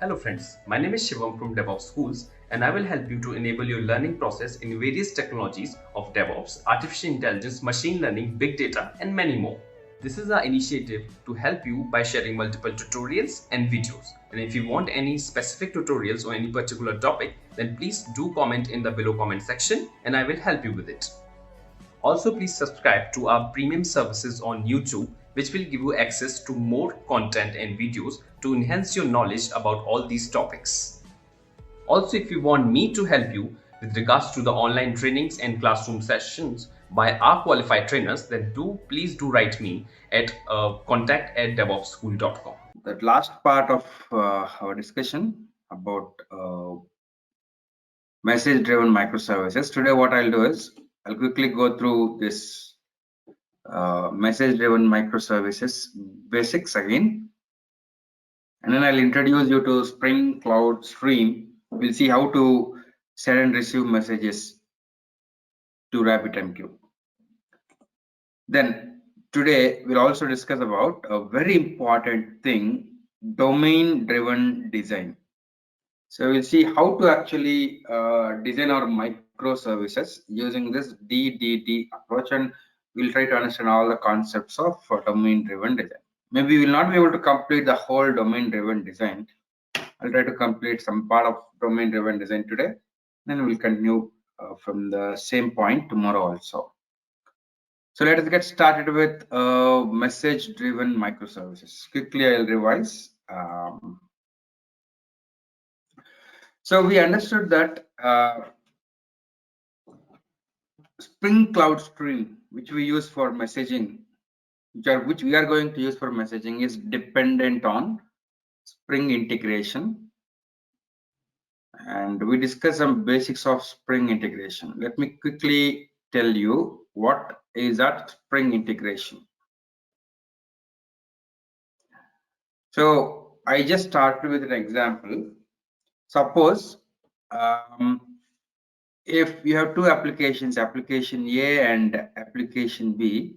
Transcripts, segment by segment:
Hello friends, my name is Shivam from DevOps Schools and I will help you to enable your learning process in various technologies of DevOps, artificial intelligence, machine learning, big data and many more. This is our initiative to help you by sharing multiple tutorials and videos. And if you want any specific tutorials on any particular topic, then please do comment in the below comment section and I will help you with it. Also, please subscribe to our premium services on YouTube, which will give you access to more content and videos to enhance your knowledge about all these topics. Also, if you want me to help you with regards to the online trainings and classroom sessions by our qualified trainers, then please do write me at contact@devopsschool.com. That last part of our discussion about message-driven microservices. Today, what I'll do is I'll quickly go through this message-driven microservices basics again, and then I'll introduce you to Spring Cloud Stream. We'll see how to send and receive messages to RabbitMQ. Then today we'll also discuss about a very important thing, domain-driven design. So we'll see how to actually design our microservices using this DDD approach, and we'll try to understand all the concepts of domain-driven design. Maybe we'll not be able to complete the whole domain-driven design. I'll try to complete some part of domain-driven design today, then we'll continue from the same point tomorrow also. So let us get started with message-driven microservices. Quickly, I'll revise. So we understood that Spring Cloud Stream, which we use for messaging, which we are going to use for messaging, is dependent on Spring integration. And we discussed some basics of Spring integration. Let me quickly tell you what is that Spring integration. So I just started with an example. Suppose if you have two applications, application A and application B,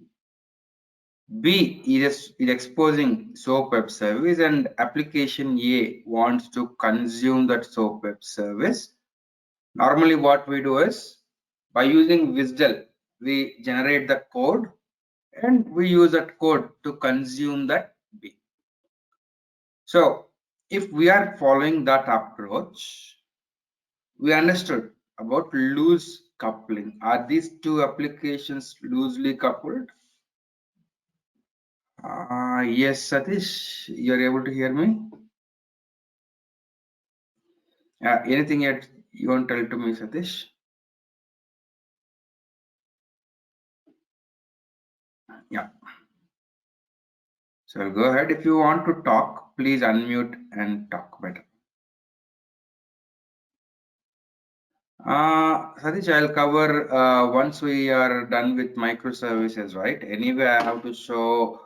B is exposing SOAP web service and application A wants to consume that SOAP web service. Normally what we do is, by using WSDL, we generate the code and we use that code to consume that B. So if we are following that approach, we understood about loose coupling. Are these two applications loosely coupled? Yes, Satish, you're able to hear me? Anything yet you want to tell to me, Satish? Yeah. So go ahead. If you want to talk, please unmute and talk better. Satish, I'll cover once we are done with microservices, right? Anyway, I have to show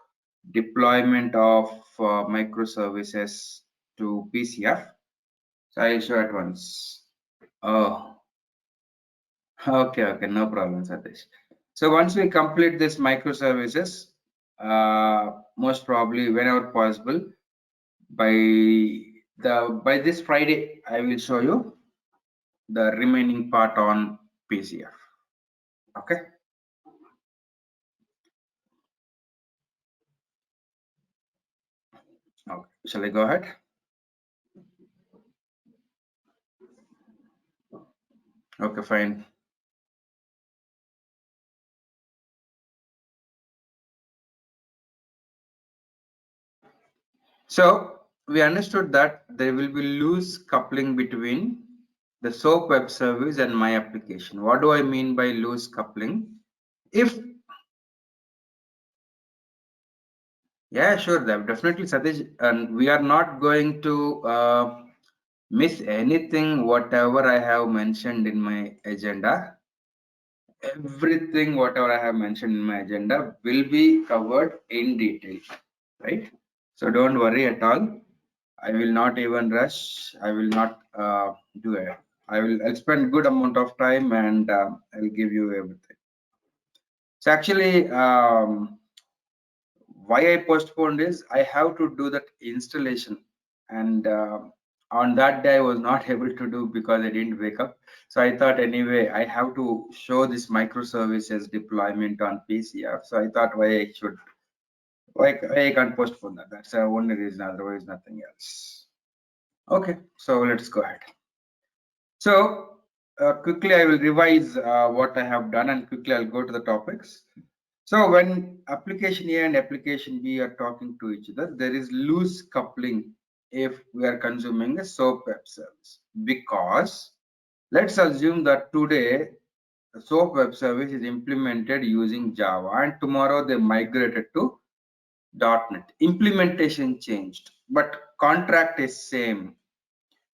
deployment of microservices to PCF. So I'll show at once. Oh, okay, no problem, Satish. So once we complete this microservices, most probably whenever possible, by this Friday, I will show you the remaining part on PCF. Okay. Okay. Shall I go ahead? Okay, fine. So we understood that there will be loose coupling between the SOAP web service and my application. What do I mean by loose coupling? Yeah, sure, definitely, Satish, and we are not going to miss anything whatever I have mentioned in my agenda. Everything whatever I have mentioned in my agenda will be covered in detail, right? So don't worry at all. I will not even rush. I will not do it. I'll spend good amount of time and I'll give you everything. So actually, why I postponed is I have to do that installation, and On that day I was not able to do because I didn't wake up. So I thought anyway I have to show this microservices deployment on PCF. So I thought why I can't postpone that. That's the only reason, otherwise nothing else. Okay, so let's go ahead. So quickly I will revise what I have done, and quickly I'll go to the topics. So when application A and application B are talking to each other, there is loose coupling if we are consuming a SOAP web service, because let's assume that today the SOAP web service is implemented using Java and tomorrow they migrated to .NET. Implementation changed, but contract is same.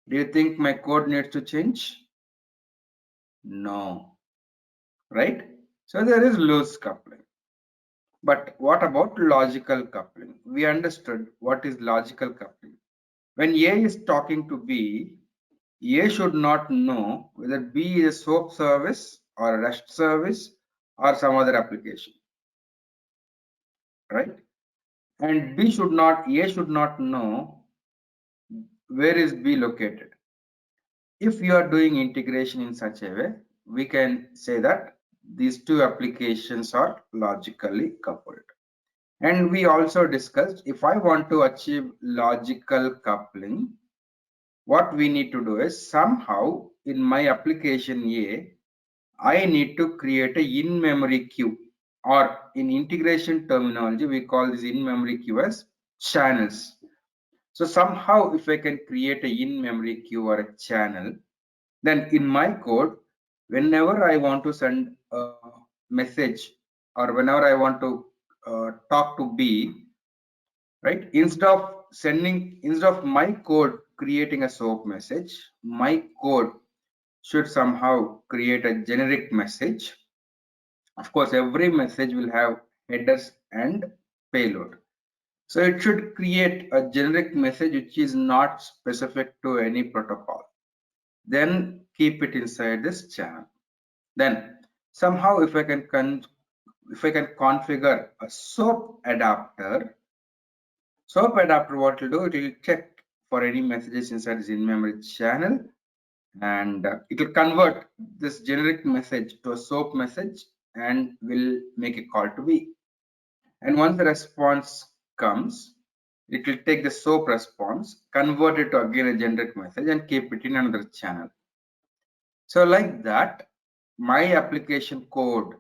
Do you think my code needs to change? No, right? So there is loose coupling. But what about logical coupling? We understood what is logical coupling. When A is talking to B, A should not know whether B is a SOAP service or a REST service or some other application, right? And A should not know where is B located. If you are doing integration in such a way, we can say that these two applications are logically coupled. And we also discussed, if I want to achieve logical coupling, what we need to do is somehow in my application A, I need to create a in-memory queue, or in integration terminology, we call this in-memory queue as channels. So somehow if I can create a in-memory queue or a channel, then in my code, whenever I want to send a message or whenever I want to talk to B, right, instead of my code creating a SOAP message, my code should somehow create a generic message. Of course, every message will have headers and payload. So it should create a generic message which is not specific to any protocol. Then keep it inside this channel. Then somehow if I can configure a SOAP adapter, what it will do, it will check for any messages inside this in-memory channel, and it will convert this generic message to a SOAP message and will make a call to B. And once the response comes, it will take the SOAP response, convert it to again a generic message and keep it in another channel. So like that, my application code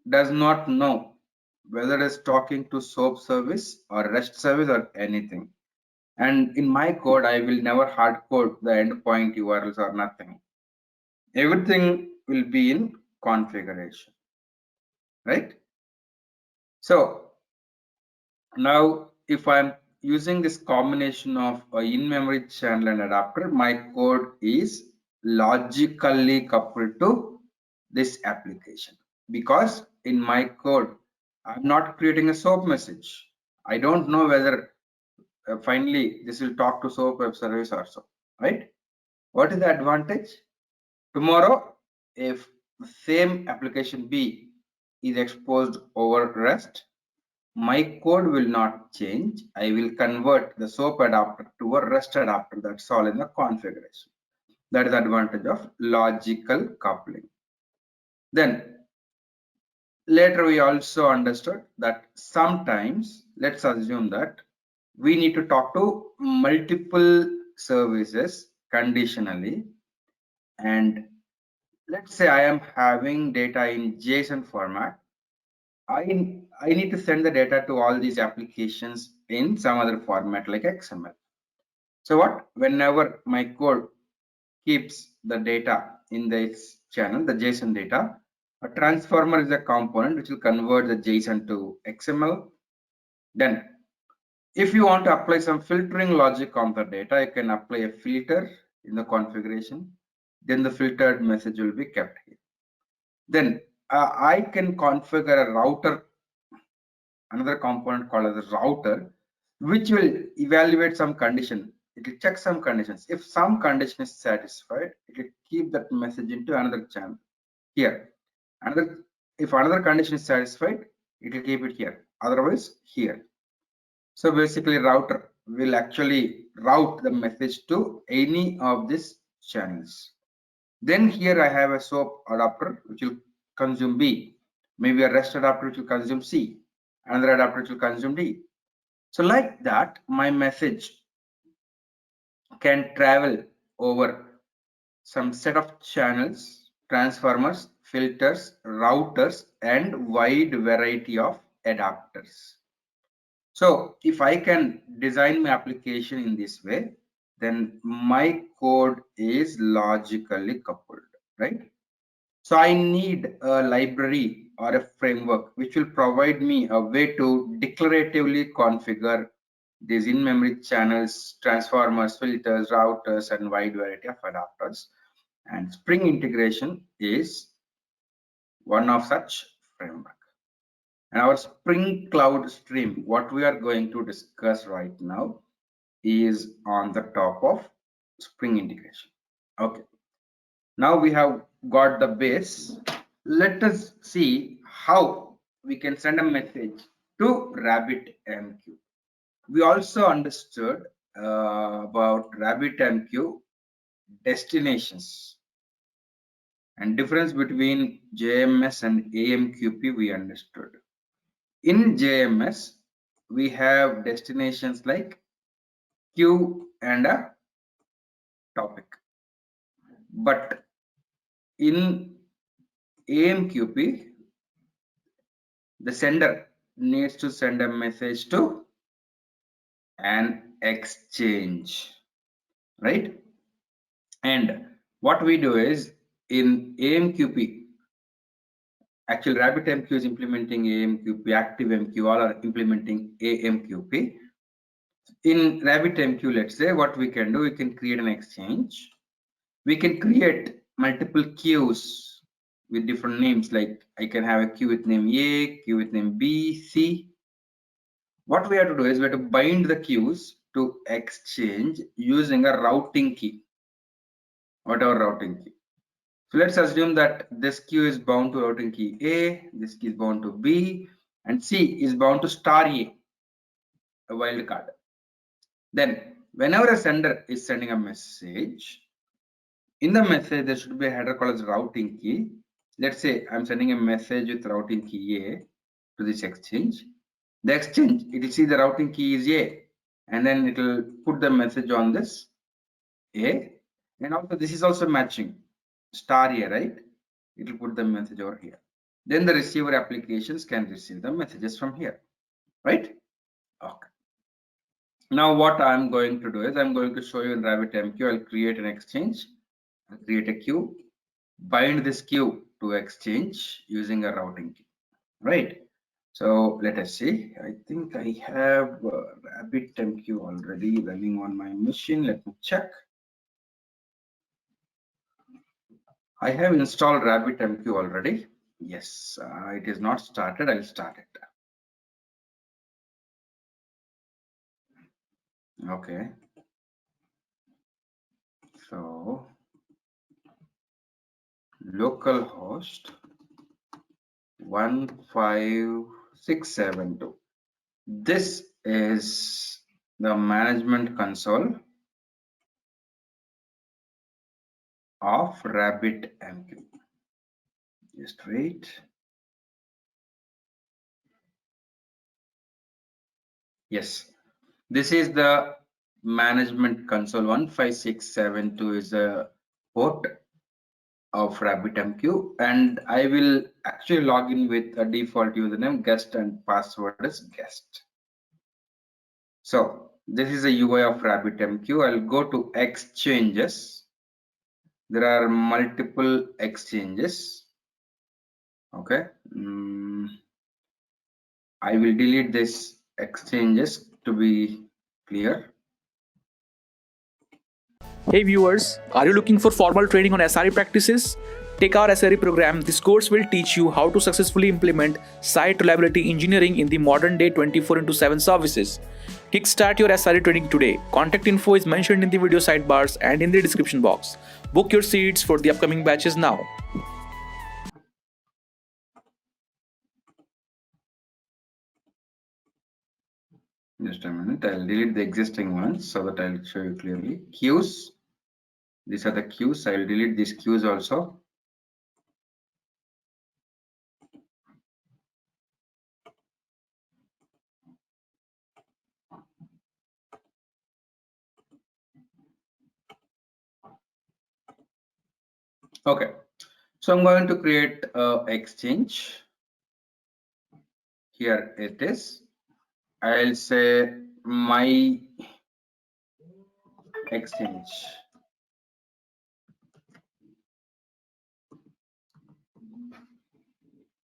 does not know whether it's talking to SOAP service or REST service or anything. And in my code, I will never hard code the endpoint URLs or nothing. Everything will be in configuration, right? So now if I'm using this combination of a in-memory channel and adapter, my code is logically coupled to this application, because in my code, I'm not creating a SOAP message. I don't know whether finally this will talk to SOAP web service also, right? What is the advantage? Tomorrow, if the same application B is exposed over REST, my code will not change. I will convert the SOAP adapter to a REST adapter. That's all in the configuration. That is the advantage of logical coupling. Then later we also understood that sometimes, let's assume that we need to talk to multiple services conditionally, and let's say I am having data in JSON format. I need to send the data to all these applications in some other format like XML. So what? Whenever my code keeps the data in this channel, the JSON data, a transformer is a component which will convert the JSON to XML. Then if you want to apply some filtering logic on the data, you can apply a filter in the configuration. Then the filtered message will be kept here. Then I can configure a router, another component called as a router, which will evaluate some condition. It will check some conditions. If some condition is satisfied, it will keep that message into another channel here. If another condition is satisfied, it will keep it here. Otherwise, here. So basically, router will actually route the message to any of these channels. Then here I have a SOAP adapter which will consume B, maybe a REST adapter which will consume C, another adapter which will consume D. So like that, my message can travel over some set of channels, transformers, filters, routers, and wide variety of adapters. So if I can design my application in this way, then my code is logically coupled, right? So I need a library or a framework which will provide me a way to declaratively configure these in-memory channels, transformers, filters, routers, and wide variety of adapters. And Spring integration is one of such framework. And our Spring Cloud stream, what we are going to discuss right now, is on the top of Spring integration. Okay. Now we have got the base. Let us see how we can send a message to RabbitMQ. We also understood about RabbitMQ destinations, and difference between JMS and AMQP we understood. In JMS, we have destinations like queue and a topic. But in AMQP, the sender needs to send a message to an exchange, right? And what we do is in AMQP, actually RabbitMQ is implementing AMQP, ActiveMQ, all are implementing AMQP. In RabbitMQ, let's say what we can do, we can create an exchange. We can create multiple queues with different names, like I can have a queue with name A, queue with name B, C. What we have to do is we have to bind the queues to exchange using a routing key, whatever routing key. So let's assume that this queue is bound to routing key A, this key is bound to B, and C is bound to star A, a wildcard. Then whenever a sender is sending a message, in the message there should be a header called as routing key. Let's say I'm sending a message with routing key A to this exchange. The exchange, it will see the routing key is A, and then it will put the message on this A, and also this is also matching star A, right? It will put the message over here. Then the receiver applications can receive the messages from here, right? Okay. Now what I'm going to do is I'm going to show you in RabbitMQ. I'll create an exchange, I'll create a queue, bind this queue to exchange using a routing key, right? So let us see. I think I have RabbitMQ already running on my machine. Let me check. I have installed RabbitMQ already. Yes, it is not started. I'll start it. Okay. So localhost 15672. This is the management console of RabbitMQ. Just wait. Yes, this is the management console. 15672 is a port of RabbitMQ, and I will actually log in with a default username guest and password is guest. So this is a UI of RabbitMQ. I'll go to exchanges. There are multiple exchanges. Okay. I will delete this exchanges to be clear. Hey viewers, are you looking for formal training on SRE practices? Take our SRE program. This course will teach you how to successfully implement site reliability engineering in the modern day 24/7 services. Kickstart your SRE training today. Contact info is mentioned in the video sidebars and in the description box. Book your seats for the upcoming batches now. Just a minute, I'll delete the existing ones so that I'll show you clearly. Queues, these are the queues. I'll delete these queues also. Okay, so I'm going to create a exchange. Here it is. I'll say my exchange.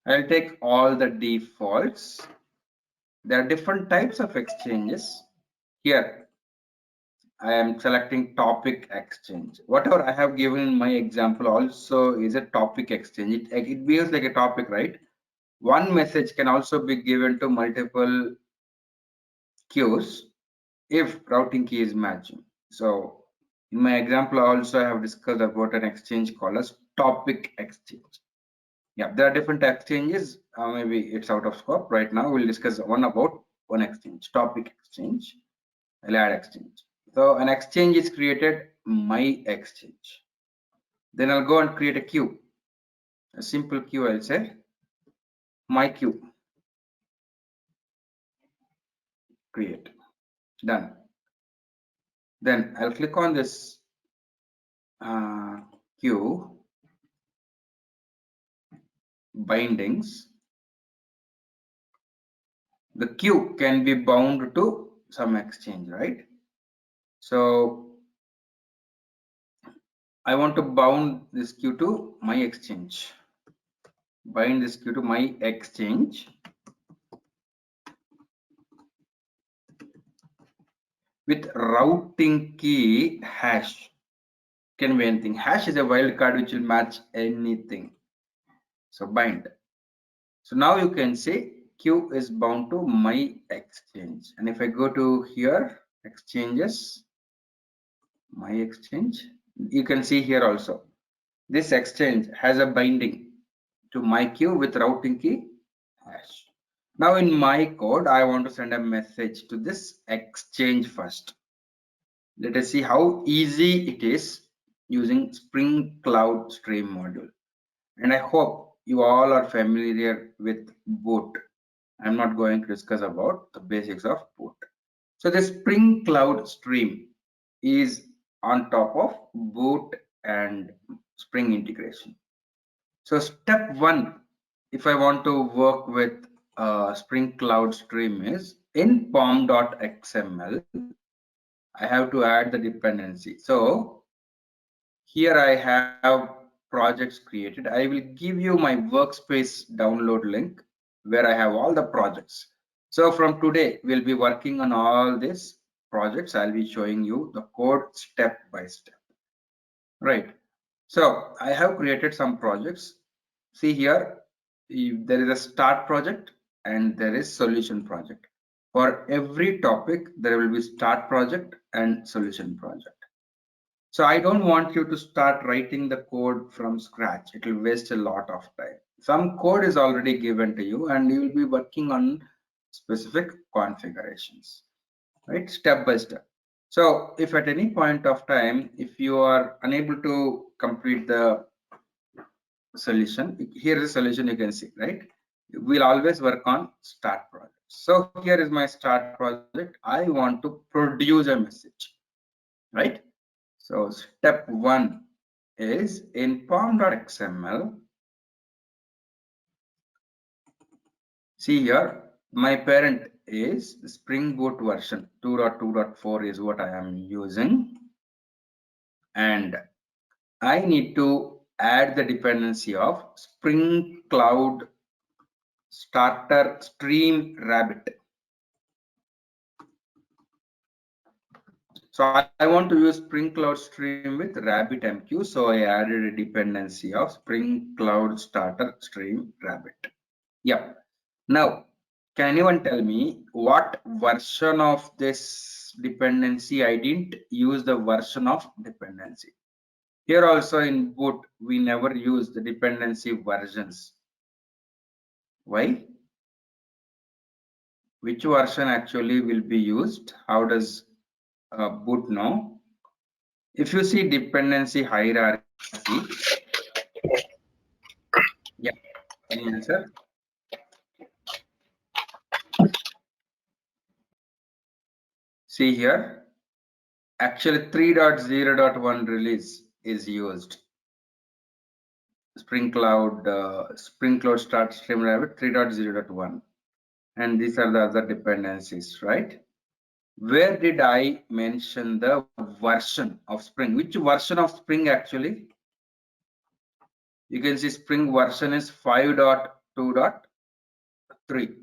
I'll take all the defaults. There are different types of exchanges. Here I am selecting topic exchange. Whatever I have given in my example also is a topic exchange. It behaves like a topic, right? One message can also be given to multiple queues if routing key is matching. So in my example, I also have discussed about an exchange called as topic exchange. Yeah, there are different exchanges. Maybe it's out of scope right now. We'll discuss one exchange, topic exchange. I'll add exchange. So an exchange is created, my exchange. Then I'll go and create a queue. A simple queue, I'll say my queue. Create. Done. Then I'll click on this queue bindings. The queue can be bound to some exchange, right? So I want to bound this queue to my exchange. Bind this queue to my exchange with routing key hash. Can be anything. Hash is a wildcard which will match anything. So bind. So now you can say queue is bound to my exchange. And if I go to here, exchanges, my exchange, you can see here also. This exchange has a binding to my queue with routing key hash. Now in my code, I want to send a message to this exchange first. Let us see how easy it is using Spring Cloud Stream module. And I hope you all are familiar with Boot. I'm not going to discuss about the basics of Boot. So the Spring Cloud Stream is on top of Boot and Spring integration. So step one, if I want to work with Spring Cloud Stream, is in pom.xml, I have to add the dependency. So here I have projects created. I will give you my workspace download link where I have all the projects. So from today, we'll be working on all these projects. I'll be showing you the code step by step. Right. So I have created some projects. See here, there is a start project and there is solution project. For every topic, there will be start project and solution project. So I don't want you to start writing the code from scratch. It will waste a lot of time. Some code is already given to you and you will be working on specific configurations, right? Step by step. So if at any point of time, if you are unable to complete the solution, here is a solution you can see, right? We'll always work on start project. So here is my start project. I want to produce a message, right? So step one is in pom.xml. See here, my parent is Springboot version 2.2.4 is what I am using. And I need to add the dependency of Spring Cloud Starter Stream Rabbit. So I want to use Spring Cloud Stream with RabbitMQ. So I added a dependency of Spring Cloud Starter Stream Rabbit. Yep. Now, can anyone tell me what version of this dependency? I didn't use the version of dependency. Here also in Boot, we never use the dependency versions. Why? which version actually will be used. How does boot know? If you see dependency hierarchy, yeah, any answer? See here, actually 3.0.1 release is used. Spring Cloud Start Stream Rabbit 3.0.1, and these are the other dependencies, right? Where did I mention the version of Spring? Which version of Spring actually? You can see Spring version is 5.2.3.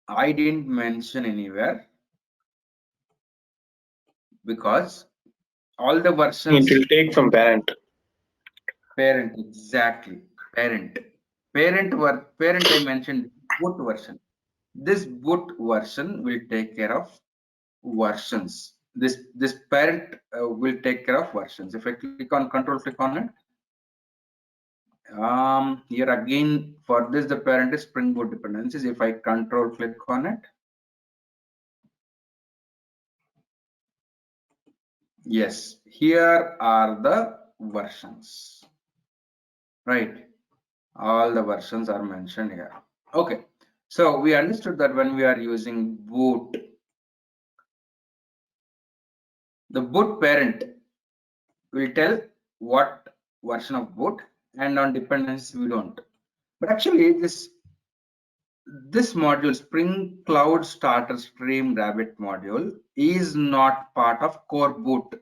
I didn't mention anywhere because all the versions. It will take from parent. Parent, exactly. Parent. Parent I mentioned boot version. This boot version will take care of versions. This parent will take care of versions. If I click on control, click on it. Here again for this the parent is Springboot dependencies. If I control click on it, yes, here are the versions, right? All the versions are mentioned here. Okay, so we understood that when we are using boot, the boot parent will tell what version of boot, and on dependencies we don't. But actually this module, Spring Cloud Starter Stream Rabbit module, is not part of core boot.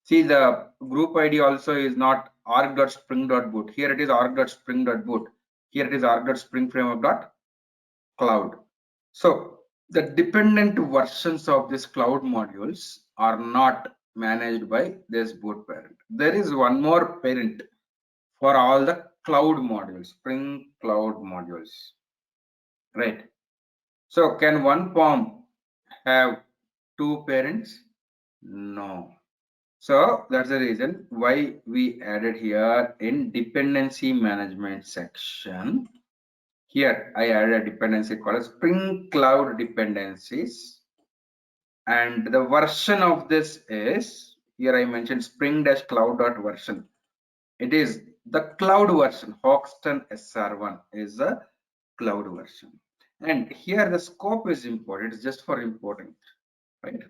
See, the group ID also is not org.spring.boot. Here it is org.spring.boot. Here it is org.springframework.cloud. So the dependent versions of these cloud modules are not managed by this boot parent. There is one more parent for all the cloud modules, Spring Cloud modules, right? So can one POM have two parents? No. So that's the reason why we added here in dependency management section. Here I added a dependency called Spring Cloud Dependencies, and the version of this is, here I mentioned spring-cloud.version. It is the cloud version. Hoxton SR1 is the cloud version, and here the scope is important. It's just for importing, right?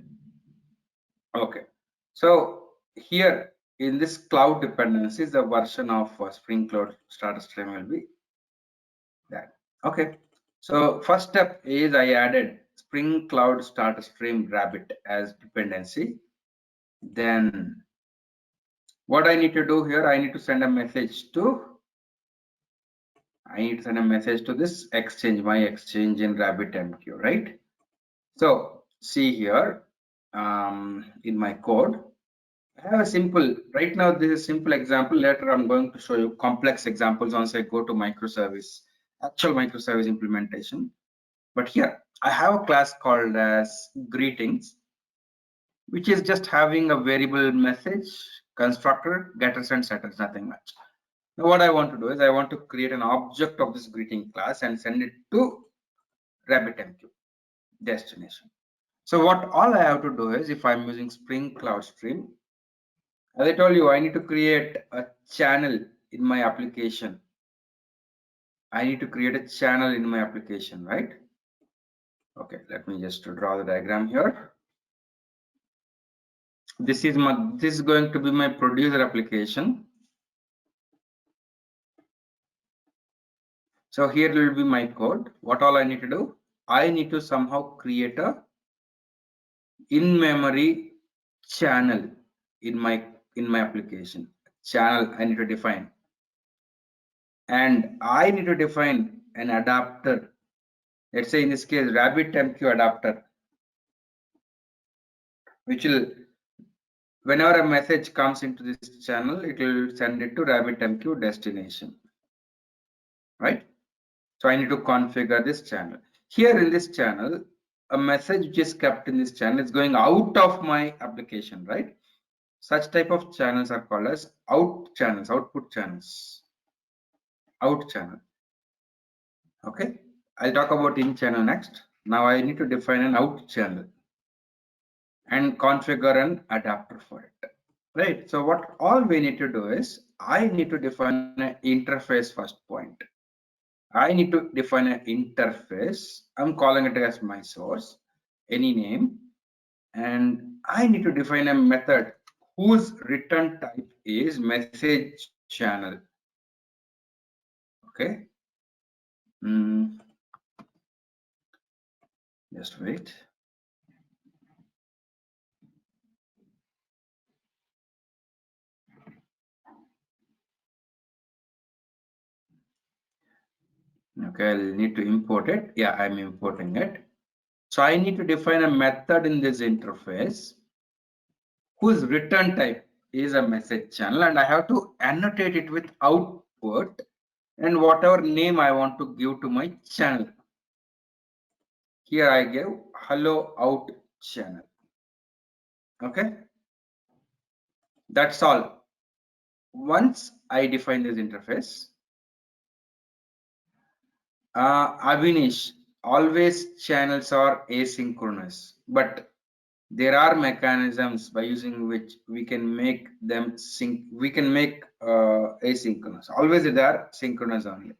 Okay, so here in this cloud dependencies, the version of Spring Cloud Starter Stream will be that. Okay, so first step is I added Spring Cloud Starter Stream Rabbit as dependency. Then what I need to do here, I need to send a message to this exchange, my exchange in RabbitMQ, right? So see here in my code, I have a simple, right now this is a simple example. Later I'm going to show you complex examples once I go to microservice, actual microservice implementation. But here I have a class called as greetings, which is just having a variable message, constructor, getters and setters, nothing much. Now what I want to do is I want to create an object of this greeting class and send it to RabbitMQ destination. So what all I have to do is, if I'm using Spring Cloud Stream, as I told you, I need to create a channel in my application. I need to create a channel in my application, right? Okay, let me just draw the diagram here. This is going to be my producer application. So here will be my code. What all I need to do? I need to somehow create a in-memory channel in my application. Channel I need to define, and I need to define an adapter. Let's say in this case RabbitMQ adapter, which will, whenever a message comes into this channel, it will send it to RabbitMQ destination, right? So I need to configure this channel. Here in this channel, a message which is kept in this channel is going out of my application, right? Such type of channels are called as out channels, output channels, out channel. Okay, I'll talk about in channel next. Now I need to define an out channel and configure an adapter for it. Right. So what all we need to do is I need to define an interface first point. I need to define an interface. I'm calling it as my source, any name, and I need to define a method whose return type is message channel. Okay. Just wait. Okay, I'll need to import it. Yeah, I'm importing it. So I need to define a method in this interface whose return type is a message channel, and I have to annotate it with output and whatever name I want to give to my channel. Here I give hello out channel. Okay, that's all. Once I define this interface, Avinish, always channels are asynchronous, but there are mechanisms by using which we can make them asynchronous. Always they are synchronous only.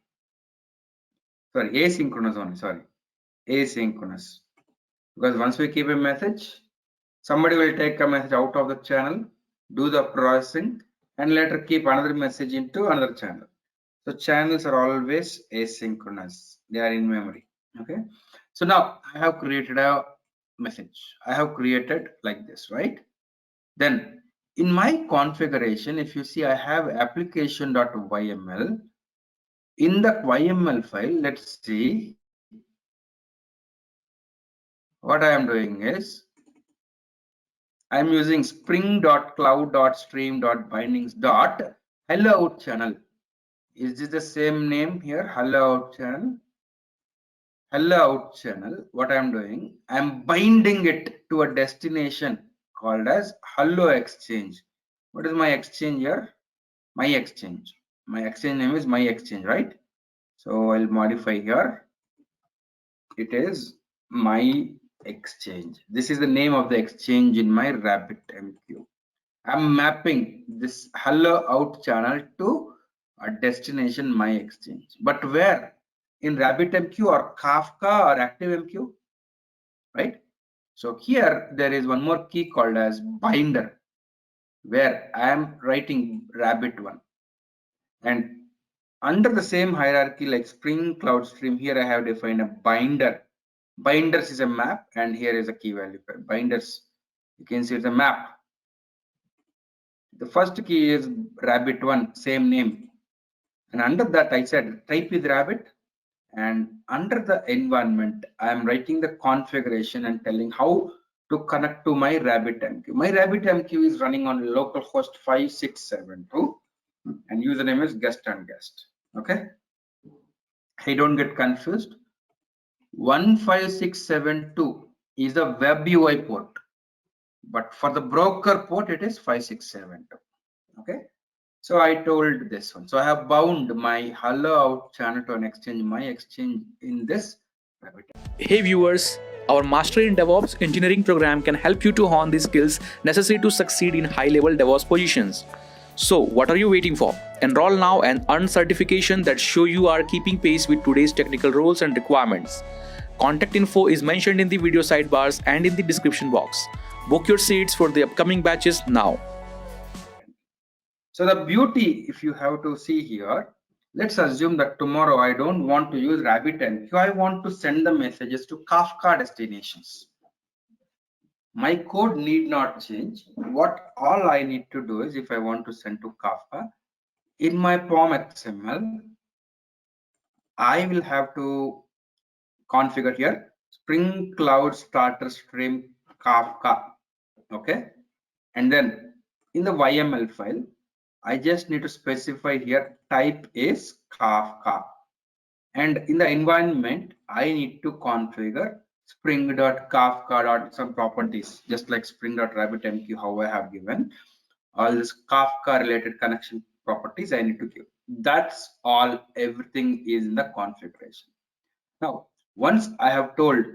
Sorry, asynchronous only. Sorry, asynchronous. Because once we keep a message, somebody will take a message out of the channel, do the processing, and later keep another message into another channel. So channels are always asynchronous. They are in memory. Okay. So now I have created a message. I have created like this, right? Then in my configuration, if you see, I have application.yml. In the YML file, let's see what I am doing is I'm using spring.cloud.stream.bindings.hello out channel. Is this the same name here? Hello out channel. Hello out channel. What I'm doing, I'm binding it to a destination called as hello exchange. What is my exchange here? My exchange. My exchange name is my exchange, right? So I'll modify here. It is my exchange. This is the name of the exchange in my RabbitMQ. I'm mapping this hello out channel to a destination my exchange. But where? In RabbitMQ or Kafka or ActiveMQ, right? So here there is one more key called as binder, where I am writing Rabbit1. And under the same hierarchy like Spring Cloud Stream, here I have defined a binder. Binders is a map, and here is a key value pair. Binders, you can see it's a map. The first key is Rabbit1, same name. And under that I said type is Rabbit. And under the environment, I am writing the configuration and telling how to connect to my RabbitMQ. My RabbitMQ is running on localhost 5672 and username is guest and guest. Okay. Hey, don't get confused. 15672 is the web UI port, but for the broker port, it is 5672. Okay. So I told this one. So I have bound my hello out channel to an exchange, my exchange in this Rabbit. Hey viewers, our Mastery in DevOps engineering program can help you to hone the skills necessary to succeed in high-level DevOps positions. So what are you waiting for? Enroll now and earn certification that show you are keeping pace with today's technical roles and requirements. Contact info is mentioned in the video sidebars and in the description box. Book your seats for the upcoming batches now. So the beauty, if you have to see here, let's assume that tomorrow I don't want to use RabbitMQ. I want to send the messages to Kafka destinations. My code need not change. What all I need to do is, if I want to send to Kafka, in my POM XML, I will have to configure here Spring Cloud Starter Stream Kafka. Okay. And then in the YML file, I just need to specify here type is Kafka. And in the environment, I need to configure spring.kafka. Some properties, just like spring.rabbitmq, how I have given. All this Kafka related connection properties I need to give. That's all, everything is in the configuration. Now, once I have told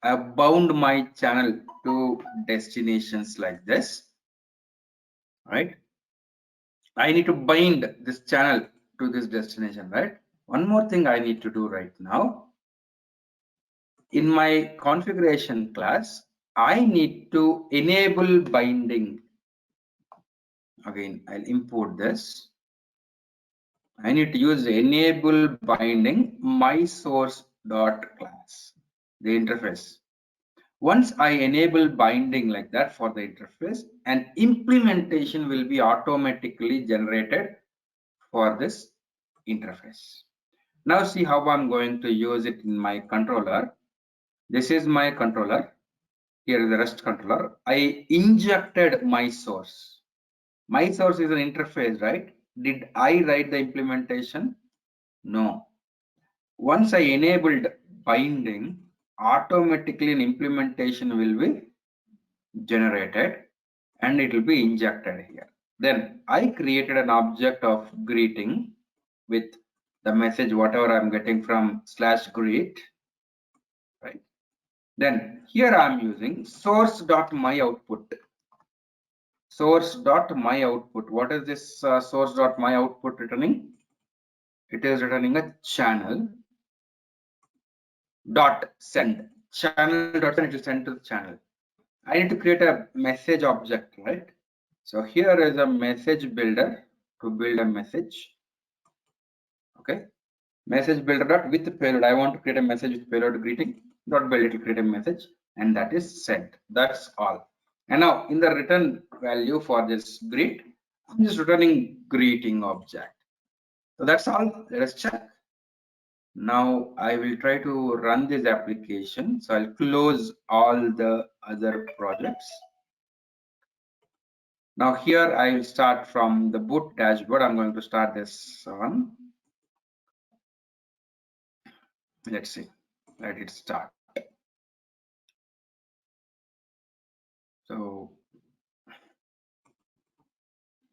I have bound my channel to destinations like this, right? I need to bind this channel to this destination, right? One more thing I need to do right now. In my configuration class, I need to enable binding. Again, I'll import this. I need to use enable binding my source dot class, the interface. Once I enable binding like that for the interface, an implementation will be automatically generated for this interface. Now see how I'm going to use it in my controller. This is my controller. Here is the REST controller. I injected my source. My source is an interface, right? Did I write the implementation? No. Once I enabled binding, automatically an implementation will be generated and it will be injected here. Then I created an object of greeting with the message whatever I'm getting from /greet, right? Then here I'm using source.myOutput. Source.myOutput. What is this source.myOutput returning? It is returning a channel dot send. Channel dot send, it will send to the channel. I need to create a message object, right? So here is a message builder to build a message. Okay. Message builder dot with payload. I want to create a message with payload greeting dot build. It will create a message and that is sent. That's all. And now in the return value for this greet, I'm just returning greeting object. So that's all. Let us check. Now I will try to run this application. So I'll close all the other projects. Now here I will start from the boot dashboard. I'm going to start this one. Let's see. Let it start. So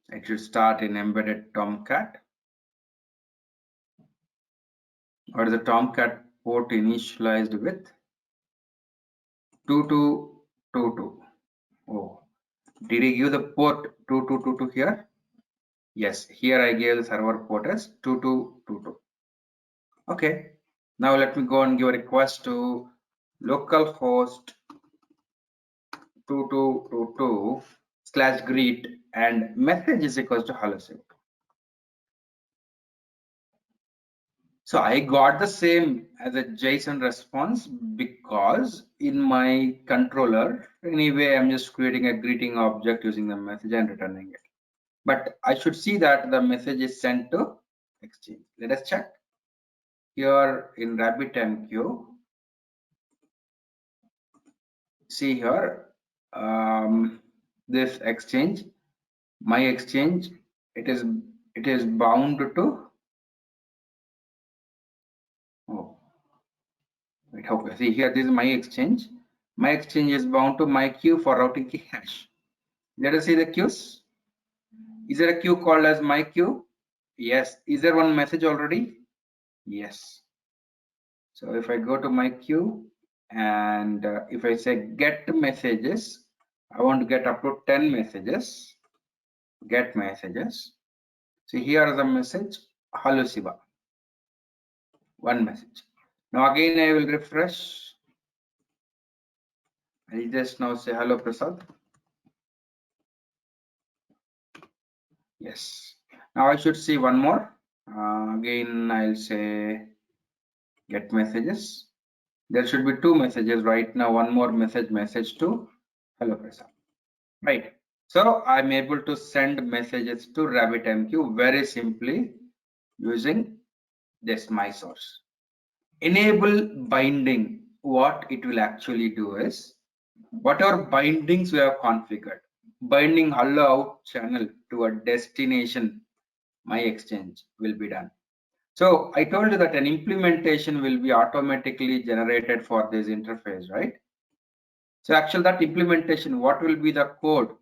it should start in embedded Tomcat. What is the Tomcat port initialized with? 2222. Oh, did I give the port 2222 here? Yes, here I gave the server port as 2222. Okay, now let me go and give a request to localhost 2222/greet and message is equals to hello. So I got the same as a JSON response because in my controller, anyway, I'm just creating a greeting object using the message and returning it. But I should see that the message is sent to Exchange. Let us check. Here in RabbitMQ, see here, this Exchange, my Exchange, it is bound to. Oh, wait, okay. See here, this is my Exchange. My Exchange is bound to my queue for routing key hash. Let us see the queues. Is there a queue called as my queue? Yes. Is there one message already? Yes. So if I go to my queue and if I say get messages, I want to get up to 10 messages. Get messages. So here is a message. Hello Siva. One message. Now again I will refresh. I just now say hello Prasad. Yes. Now I should see one more. Again I'll say get messages. There should be two messages right now. One more message to hello Prasad. Right. So I'm able to send messages to RabbitMQ very simply using this my source. Enable binding. What it will actually do is whatever bindings we have configured, binding hello out channel to a destination, my exchange will be done. So I told you that an implementation will be automatically generated for this interface, right? So actually that implementation, what will be the code?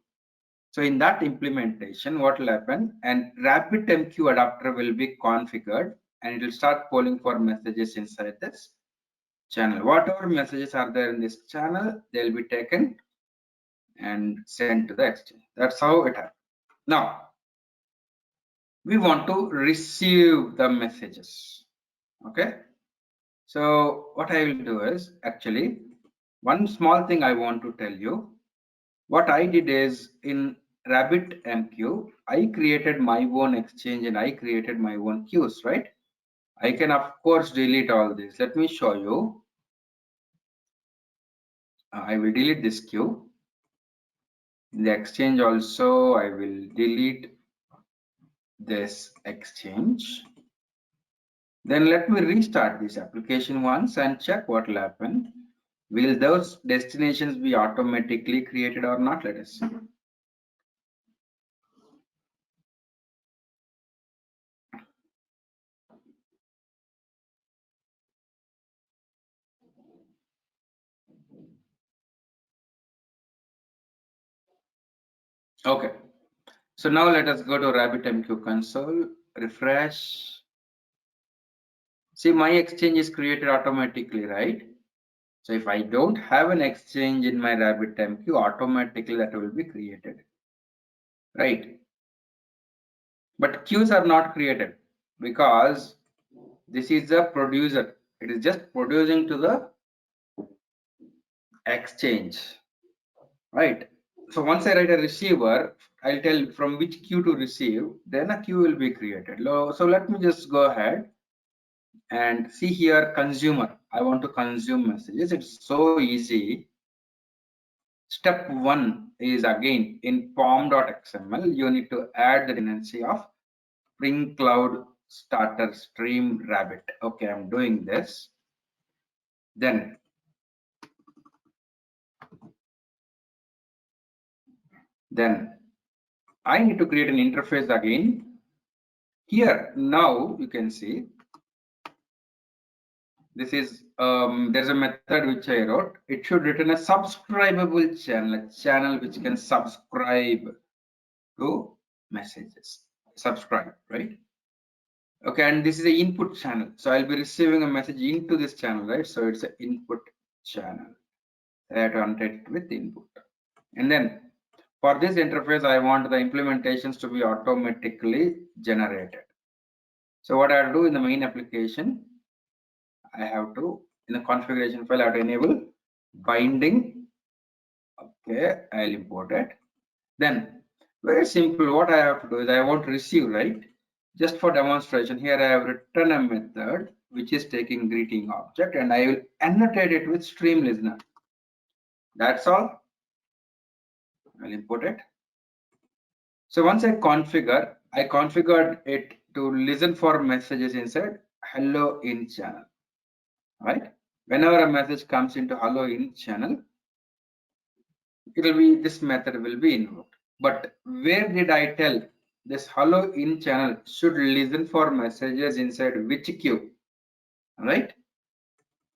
So in that implementation, what will happen? And RabbitMQ adapter will be configured and it will start polling for messages inside this channel. Whatever messages are there in this channel, they'll be taken and sent to the exchange. That's how it happens. Now, we want to receive the messages. Okay. So what I will do is, actually, one small thing I want to tell you. What I did is, in RabbitMQ, I created my own exchange and I created my own queues, right? I can of course delete all this. Let me show you. I will delete this queue. In the exchange also, I will delete this exchange. Then let me restart this application once and check what will happen. Will those destinations be automatically created or not? Let us see. Okay. So now let us go to RabbitMQ console, refresh. See, my exchange is created automatically, right? So if I don't have an exchange in my RabbitMQ, automatically that will be created, right? But queues are not created because this is the producer. It is just producing to the exchange, right? So once I write a receiver, I'll tell from which queue to receive, then a queue will be created. So let me just go ahead and see here, consumer. I want to consume messages. It's so easy. Step one is again in pom.xml. You need to add the dependency of Spring Cloud Starter Stream Rabbit. Okay, I'm doing this. Then I need to create an interface again. Here now you can see this is there's a method which I wrote. It should return a subscribable channel, a channel which can subscribe to messages. Subscribe, right? Okay, and this is the input channel. So I'll be receiving a message into this channel, right? So it's an input channel. I have to annotate it with input. And then for this interface, I want the implementations to be automatically generated. So what I'll do in the main application, I have to, in the configuration file, I have to enable binding. Okay, I'll import it. Then very simple, what I have to do is I want to receive, right? Just for demonstration, here I have written a method which is taking greeting object and I will annotate it with stream listener. That's all. I'll import it. So once I configured it to listen for messages inside hello in channel, right? Whenever a message comes into hello in channel, it will be, this method will be invoked. But where did I tell this hello in channel should listen for messages inside which queue, right?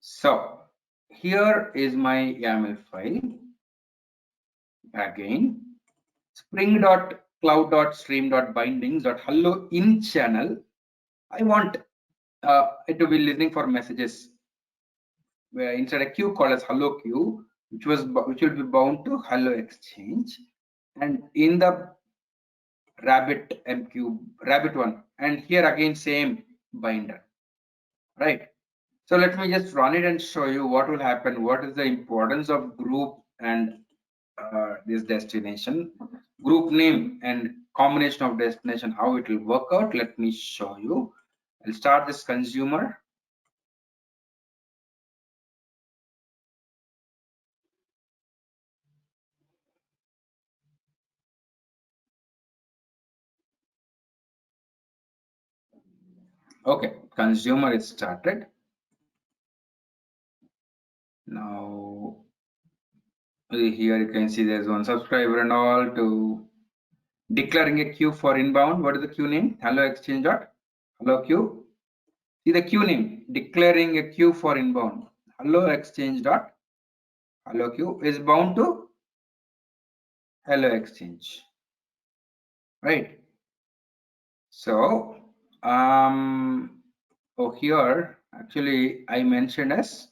So here is my YAML file. Again, spring.cloud.stream.bindings.hello in channel. I want it to be listening for messages where inside a queue called as hello queue, which will be bound to hello exchange, and in the rabbit one, and here again same binder, right? So let me just run it and show you what will happen. What is the importance of group and this destination, group name and combination of destination, how it will work out. Let me show you. I'll start this consumer. Okay, consumer is started. Now here you can see there's one subscriber and all. To declaring a queue for inbound, what is the queue name? Hello exchange dot hello queue. See the queue name, declaring a queue for inbound. Hello exchange dot hello queue is bound to hello exchange, right? So here actually I mentioned as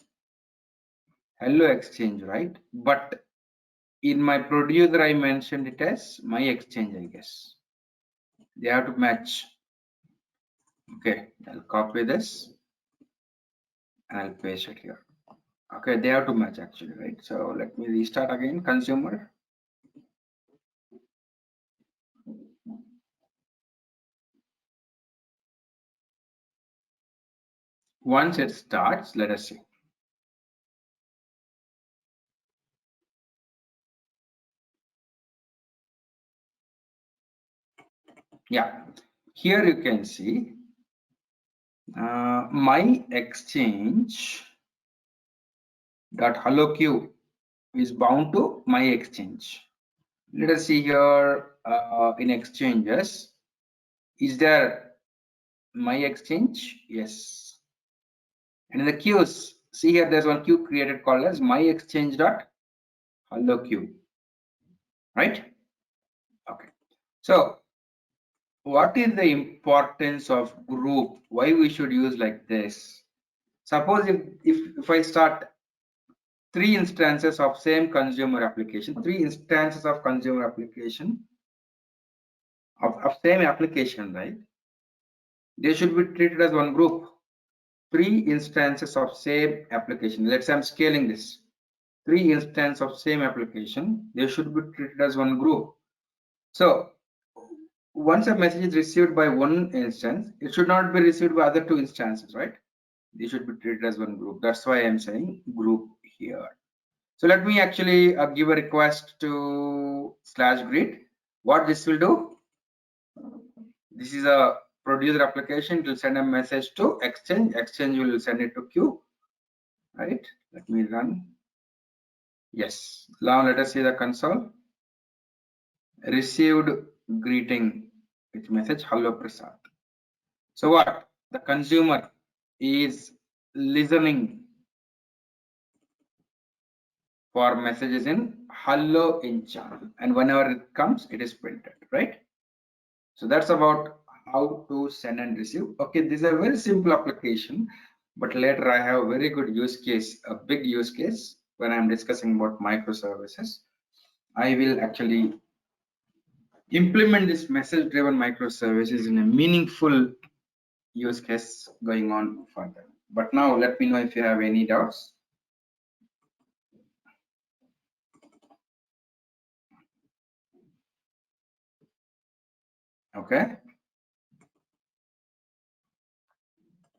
hello exchange, right? But in my producer, I mentioned it as my exchange, I guess. They have to match. Okay, I'll copy this and I'll paste it here. Okay, they have to match actually, right? So let me restart again, consumer. Once it starts, let us see. Yeah, here you can see my exchange dot hello queue is bound to my exchange. Let us see here in exchanges. Is there my exchange? Yes. And in the queues, see here there's one queue created called as my exchange dot hello queue. Right? Okay. So what is the importance of group? Why we should use like this? Suppose if I start 3 instances of same consumer application, 3 instances of consumer application of same application, right? They should be treated as one group. 3 instances of same application. Let's say I'm scaling this. 3 instances of same application, they should be treated as one group. So once a message is received by one instance, it should not be received by other 2 instances, right? They should be treated as one group. That's why I'm saying group here. So let me actually give a request to /grid. What this will do? This is a producer application. It will send a message to exchange. Exchange will send it to queue. Right? Let me run. Yes. Now let us see the console. Received greeting with message hello Prasad. So what? The consumer is listening for messages in hello in channel, and whenever it comes, it is printed, right? So that's about how to send and receive. Okay, this is a very simple application, but later I have a very good use case, a big use case when I'm discussing about microservices. I will actually implement this message driven microservices in a meaningful use case going on further. But now let me know if you have any doubts. Okay.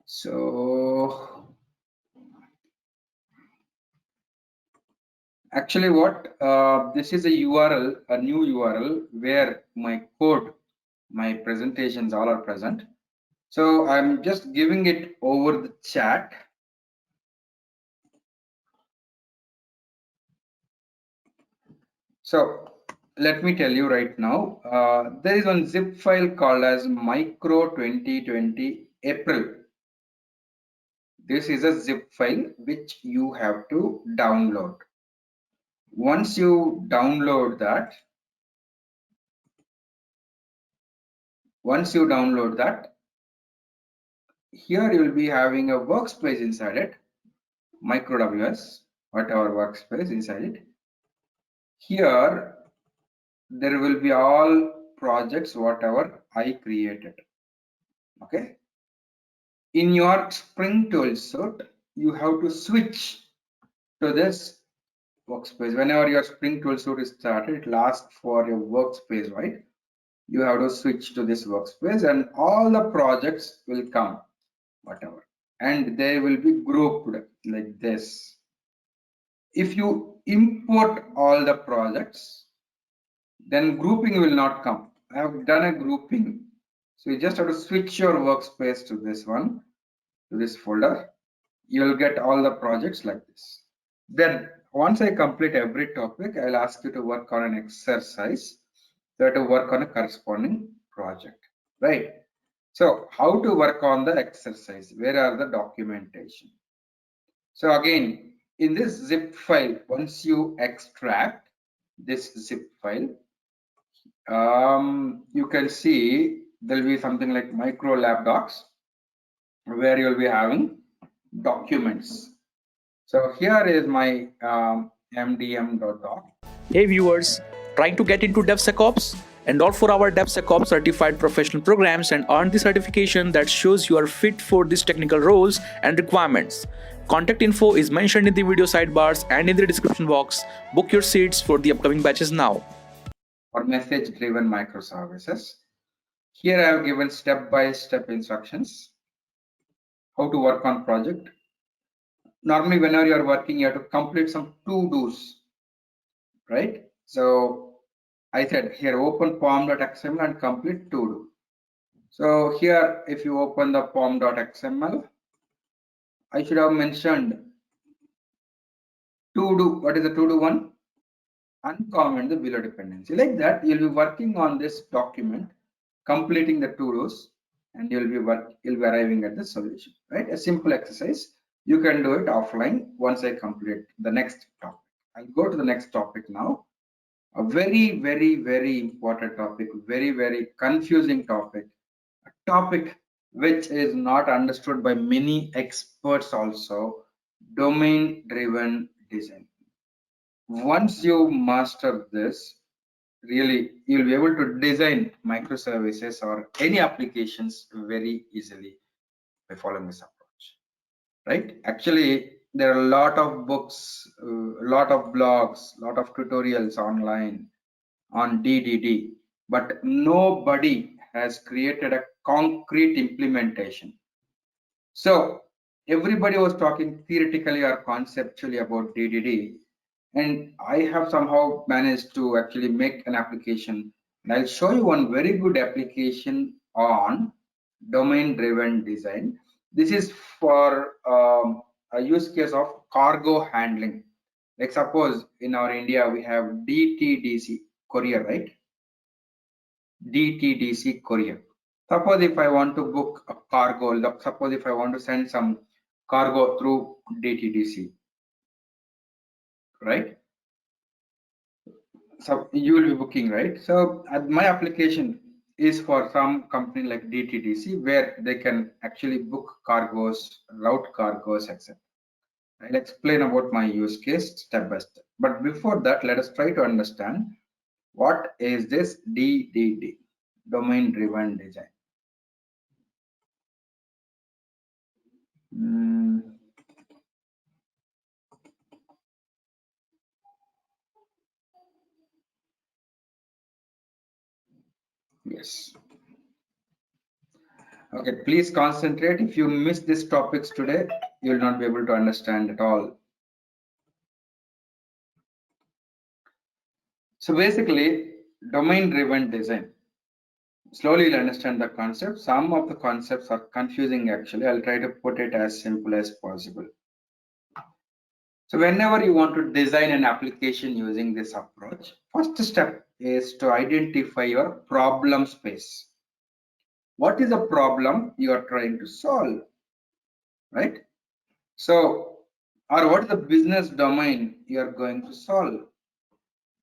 So actually what this is a URL, a new URL where my code, my presentations all are present. So I'm just giving it over the chat. So let me tell you right now, there is one zip file called as micro 2020 April. This is a zip file which you have to download. Once you download that, here you will be having a workspace inside it, micro WS, whatever workspace inside it. Here there will be all projects whatever I created. Okay. In your Spring tool suite, you have to switch to this workspace. Whenever your Spring tool suite is started, it will ask for your workspace, right? You have to switch to this workspace and all the projects will come, whatever, and they will be grouped like this. If you import all the projects, then grouping will not come. I have done a grouping. So you just have to switch your workspace to this one, to this folder. You will get all the projects like this. Then once I complete every topic, I'll ask you to work on an exercise. So to work on a corresponding project, right? So how to work on the exercise? Where are the documentation? So again, in this zip file, once you extract this zip file, you can see there'll be something like micro lab docs where you'll be having documents. So here is my mdm.doc. Hey viewers, trying to get into DevSecOps? Enroll for our DevSecOps certified professional programs and earn the certification that shows you are fit for these technical roles and requirements. Contact info is mentioned in the video sidebars and in the description box. Book your seats for the upcoming batches now. Or message-driven microservices. Here I have given step-by-step instructions how to work on project. Normally, whenever you are working, you have to complete some to-dos, right? So I said here open pom.xml and complete to-do. So here, if you open the pom.xml, I should have mentioned to-do. What is the to-do one? Uncomment the below dependency. Like that, you'll be working on this document, completing the to-dos, and you'll be arriving at the solution, right? A simple exercise. You can do it offline once I complete the next topic. I'll go to the next topic now. A very, very, very important topic, very, very confusing topic, a topic which is not understood by many experts also, domain-driven design. Once you master this, really, you'll be able to design microservices or any applications very easily by following this approach, right? Actually, there are a lot of books, a lot of blogs, a lot of tutorials online on DDD, but nobody has created a concrete implementation. So everybody was talking theoretically or conceptually about DDD, and I have somehow managed to actually make an application. And I'll show you one very good application on domain-driven design. This is for a use case of cargo handling. Like suppose in our India, we have DTDC, courier, right? DTDC courier. Suppose if I want to book a cargo, suppose if I want to send some cargo through DTDC, right? So you will be booking, right? So my application is for some company like DTDC where they can actually book cargoes, route cargoes, etc. I'll explain about my use case step by step. But before that, let us try to understand what is this DDD, domain-driven design. Yes. Okay, please concentrate. If you miss these topics today, you will not be able to understand at all. So basically, domain-driven design. Slowly you'll understand the concept. Some of the concepts are confusing actually. I'll try to put it as simple as possible. So whenever you want to design an application using this approach, first step is to identify your problem space. What is the problem you are trying to solve, right? So, or what is the business domain you are going to solve?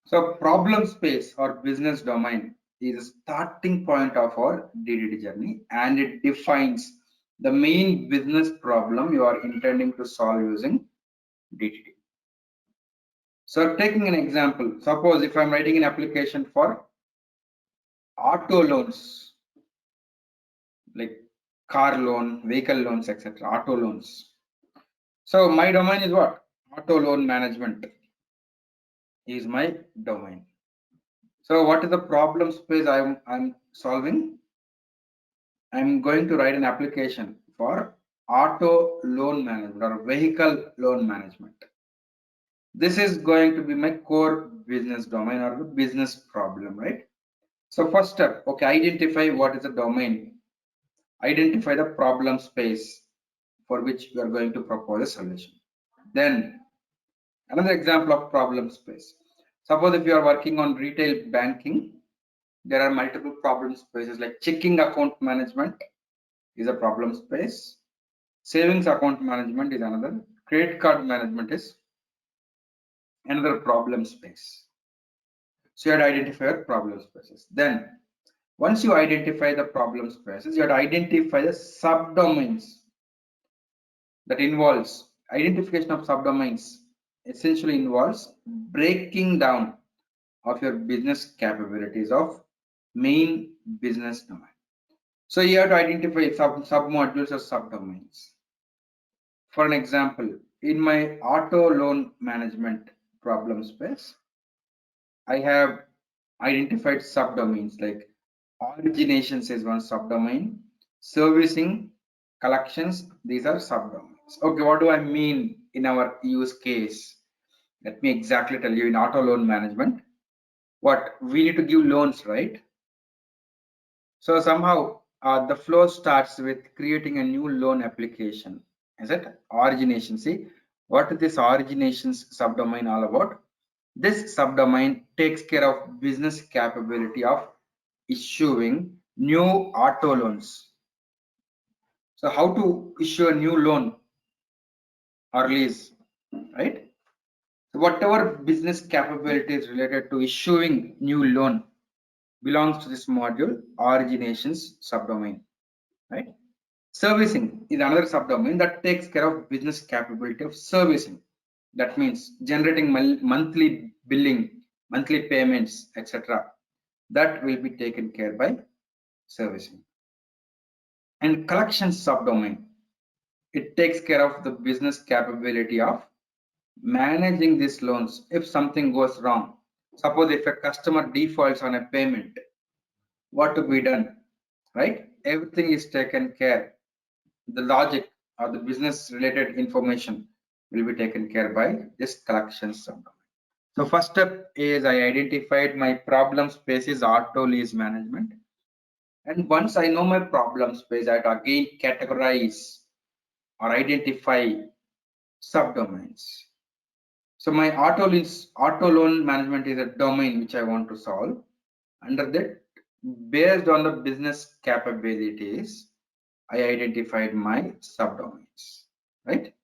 So problem space or business domain is a starting point of our DDD journey, and it defines the main business problem you are intending to solve using DDD. So taking an example, suppose if I'm writing an application for auto loans, like car loan, vehicle loans, etc., auto loans. So my domain is what? Auto loan management is my domain. So what is the problem space I'm solving? I'm going to write an application for auto loan management or vehicle loan management. This is going to be my core business domain or the business problem, right? So first step, okay, identify what is the domain. Identify the problem space for which we are going to propose a solution. Then another example of problem space. Suppose if you are working on retail banking, there are multiple problem spaces like checking account management is a problem space. Savings account management is another. Credit card management is another problem space. So you have to identify your problem spaces. Then once you identify the problem spaces, you have to identify the subdomains that involves identification of subdomains essentially involves breaking down of your business capabilities of main business domain. So you have to identify submodules or subdomains. For an example, in my auto loan management problem space, I have identified subdomains like originations is one subdomain, servicing, collections, these are subdomains. Okay, what do I mean in our use case? Let me exactly tell you. In auto loan management, what we need to give loans, right? So somehow the flow starts with creating a new loan application. Is it origination? See, what is this originations subdomain all about? This subdomain takes care of business capability of issuing new auto loans. So how to issue a new loan or lease, right? So whatever business capabilities related to issuing new loan belongs to this module, originations subdomain, right? Servicing is another subdomain that takes care of business capability of servicing. That means generating monthly billing, monthly payments, etc. That will be taken care by servicing. And collections subdomain, it takes care of the business capability of managing these loans if something goes wrong. Suppose if a customer defaults on a payment, what to be done, right? Everything is taken care. The logic or the business related information will be taken care by this collections subdomain. So first step is I identified my problem space is auto lease management. And once I know my problem space, I have to again categorize or identify subdomains. So my auto loan management is a domain which I want to solve. Under that, based on the business capabilities, I identified my subdomains, right?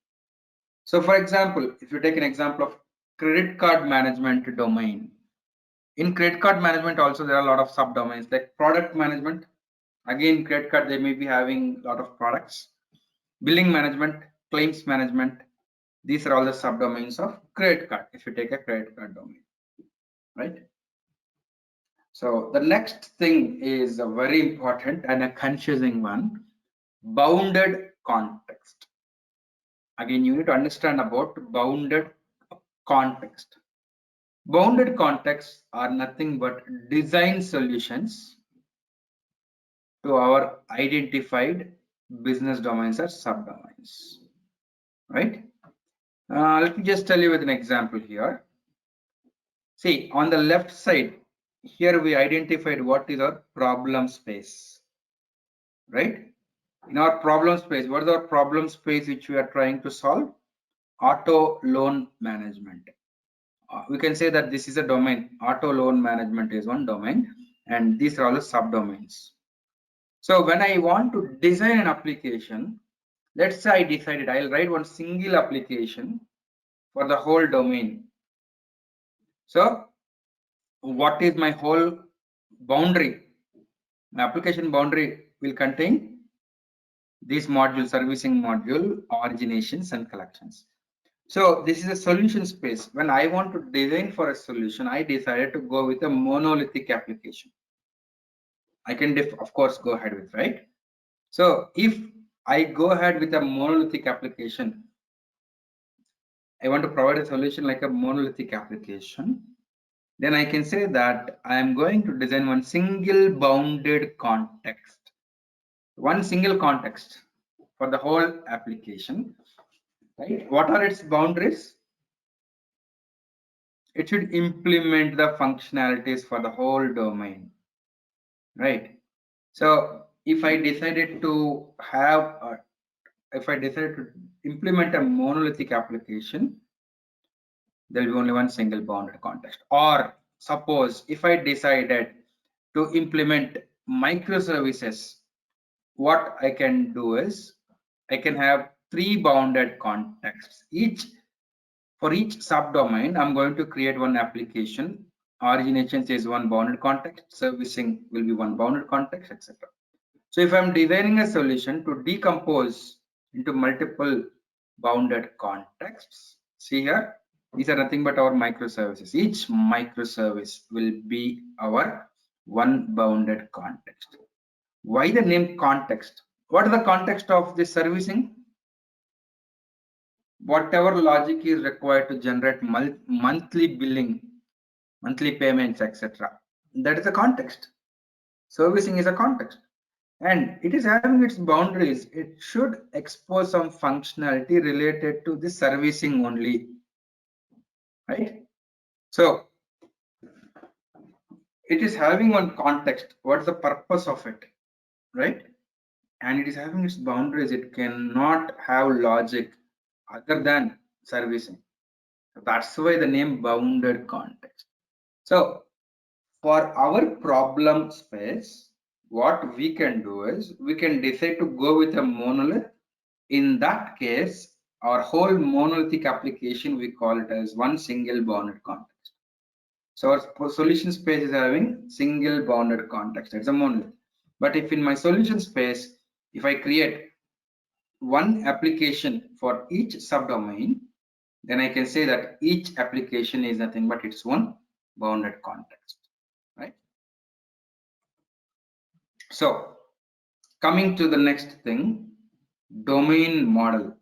So for example, if you take an example of credit card management domain, in credit card management also there are a lot of subdomains like product management. Again, credit card, they may be having a lot of products. Billing management, claims management, these are all the subdomains of credit card if you take a credit card domain, right? So the next thing is a very important and a confusing one, bounded context. Again, you need to understand about bounded context. Bounded contexts are nothing but design solutions to our identified business domains or subdomains, right? Let me just tell you with an example here. See, on the left side, here we identified what is our problem space, right? In our problem space, what is our problem space which we are trying to solve? Auto loan management. We can say that this is a domain. Auto loan management is one domain, and these are all the subdomains. So when I want to design an application, let's say I decided I'll write one single application for the whole domain. So what is my whole boundary? My application boundary will contain this module, servicing module, originations and collections. So this is a solution space. When I want to design for a solution, I decided to go with a monolithic application. I can of course go ahead with, right? So if I go ahead with a monolithic application, I want to provide a solution like a monolithic application, then I can say that I am going to design one single bounded context, one single context for the whole application, right? What are its boundaries? It should implement the functionalities for the whole domain, right? So if I decided to have if I decided to implement a monolithic application, there will be only one single bounded context. Or suppose if I decided to implement microservices, what I can do is I can have 3 bounded contexts. For each subdomain, I'm going to create one application. Originations is one bounded context, servicing will be one bounded context, etc. So if I'm designing a solution to decompose into multiple bounded contexts. See here, these are nothing but our microservices. Each microservice will be our one bounded context. Why the name context? What is the context of this servicing? Whatever logic is required to generate monthly billing, monthly payments, etc. That is the context. Servicing is a context. And it is having its boundaries. It should expose some functionality related to the servicing only, right? So it is having one context. What is the purpose of it, right? And it is having its boundaries. It cannot have logic other than servicing. That's why the name bounded context. So for our problem space, what we can do is we can decide to go with a monolith. In that case, our whole monolithic application, we call it as one single bounded context. So our solution space is having single bounded context. It's a monolith. But if in my solution space, if I create one application for each subdomain, then I can say that each application is nothing but its own bounded context, right? So coming to the next thing, domain model.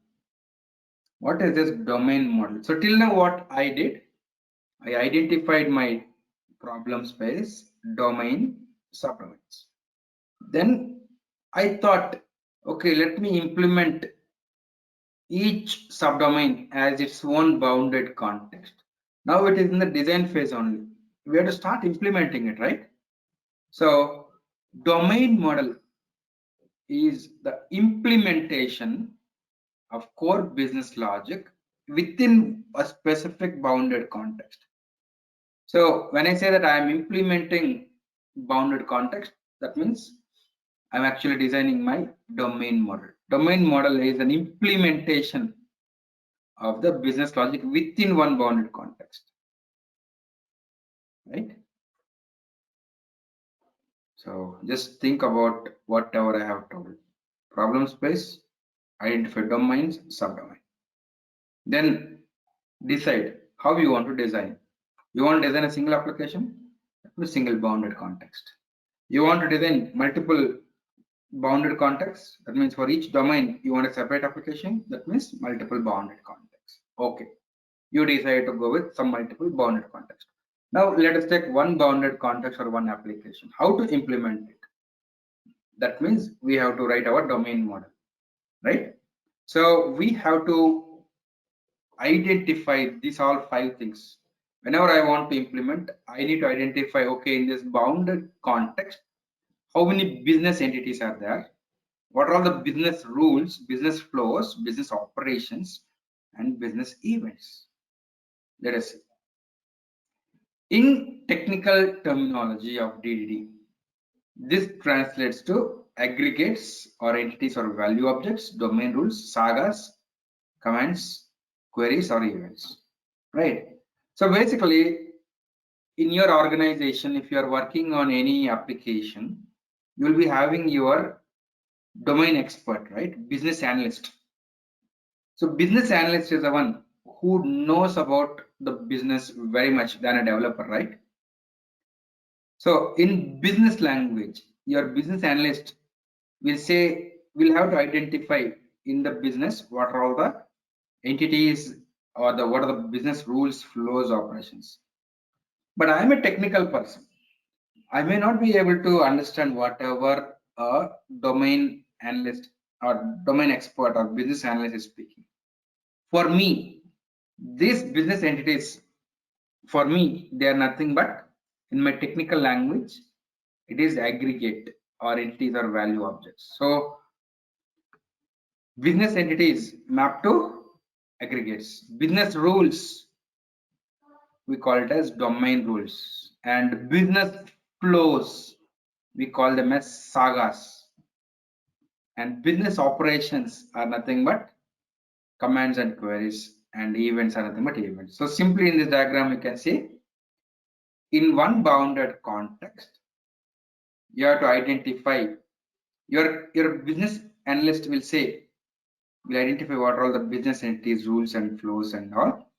What is this domain model? So till now what I did, I identified my problem space, domain, subdomains. Then I thought, okay, let me implement each subdomain as its own bounded context. Now it is in the design phase only. We have to start implementing it, right? So domain model is the implementation of core business logic within a specific bounded context. So when I say that I am implementing bounded context, that means I'm actually designing my domain model. Domain model is an implementation of the business logic within one bounded context, right? So just think about whatever I have told. Problem space, identify domains, subdomain. Then decide how you want to design. You want to design a single application with single bounded context. You want to design multiple bounded contexts. That means for each domain, you want a separate application. That means multiple bounded contexts. Okay. You decide to go with some multiple bounded context. Now let us take one bounded context or one application. How to implement it? That means we have to write our domain model, right? So we have to identify these all 5 things. Whenever I want to implement, I need to identify, okay, in this bounded context, how many business entities are there? What are all the business rules, business flows, business operations, and business events? Let us see. In technical terminology of DDD, this translates to aggregates or entities or value objects, domain rules, sagas, commands, queries, or events, right? So basically, in your organization, if you are working on any application, you will be having your domain expert, right? Business analyst. So business analyst is the one who knows about the business very much than a developer, right? So in business language, your business analyst will have to identify in the business what are all the entities or what are the business rules, flows, operations. But I am a technical person. I may not be able to understand whatever a domain analyst or domain expert or business analyst is speaking. For me, these business entities, for me, they are nothing but, in my technical language, it is aggregate or entities or value objects. So business entities map to aggregates. Business rules, we call it as domain rules, and business flows, we call them as sagas, and business operations are nothing but commands and queries, and events are nothing but events. So simply in this diagram you can see, in one bounded context you have to identify, your business analyst will say We'll identify what are all the business entities, rules and flows and all.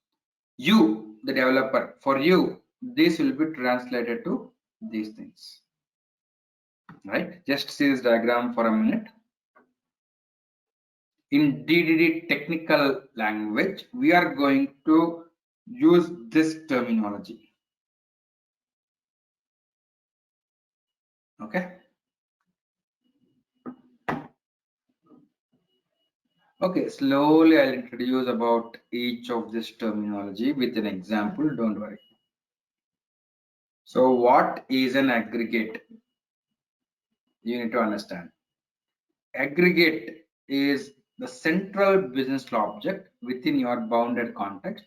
You, the developer, for you, this will be translated to these things. Right? Just see this diagram for a minute. In DDD technical language, we are going to use this terminology. Okay. Okay, slowly I'll introduce about each of this terminology with an example, don't worry. So what is an aggregate? You need to understand. Aggregate is the central business object within your bounded context,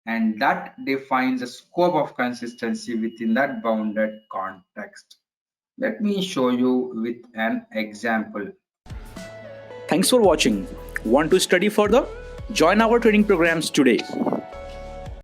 and that defines a scope of consistency within that bounded context. Let me show you with an example. Thanks for watching. Want to study further? Join our training programs today.